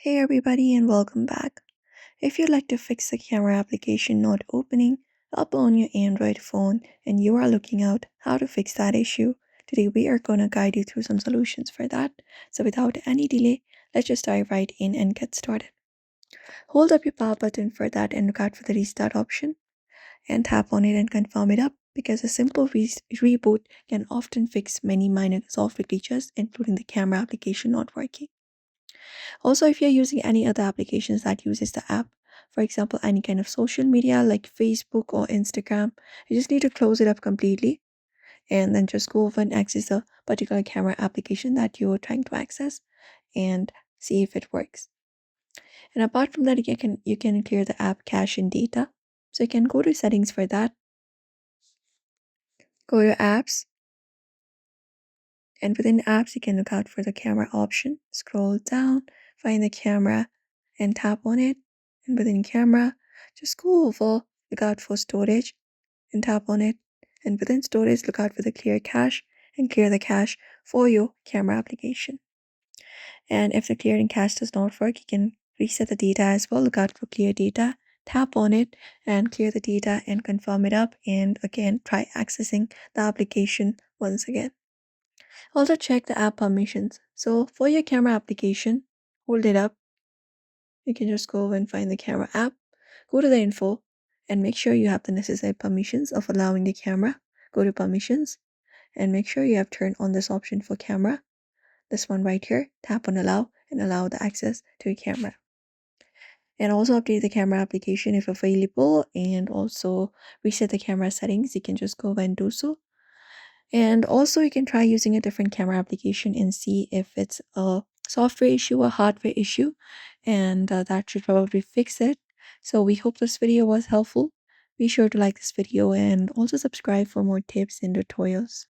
Hey everybody and welcome back. If you'd like to fix the camera application not opening up on your Android phone and you are looking out how to fix that issue, today we are going to guide you through some solutions for that. So without any delay, let's just dive right in and get started. Hold up your power button for that and look out for the restart option and tap on it and confirm it up because a simple reboot can often fix many minor software glitches, including the camera application not working. Also, if you're using any other applications that uses the app, for example, any kind of social media like Facebook or Instagram, you just need to close it up completely and then just go over and access the particular camera application that you're trying to access and see if it works. And apart from that, you can clear the app cache and data. So you can go to settings for that, go to apps, and within apps, you can look out for the camera option. Scroll down, find the camera, and tap on it. And within camera, just go over, look out for storage, and tap on it. And within storage, look out for the clear cache and clear the cache for your camera application. And if the clearing cache does not work, you can reset the data as well. Look out for clear data, tap on it, and clear the data and confirm it up. And again, try accessing the application once again. Also check the app permissions. So for your camera application, hold it up. You can just go and find the camera app, go to the info, and make sure you have the necessary permissions of allowing the camera. Go to permissions and make sure you have turned on this option for camera. This one right here, tap on allow and allow the access to your camera. And also update the camera application if available and also reset the camera settings. You can just go and do so. And also you can try using a different camera application and see if it's a software issue or hardware issue, and that should probably fix it. So we hope this video was helpful. Be sure to like this video and also subscribe for more tips and tutorials.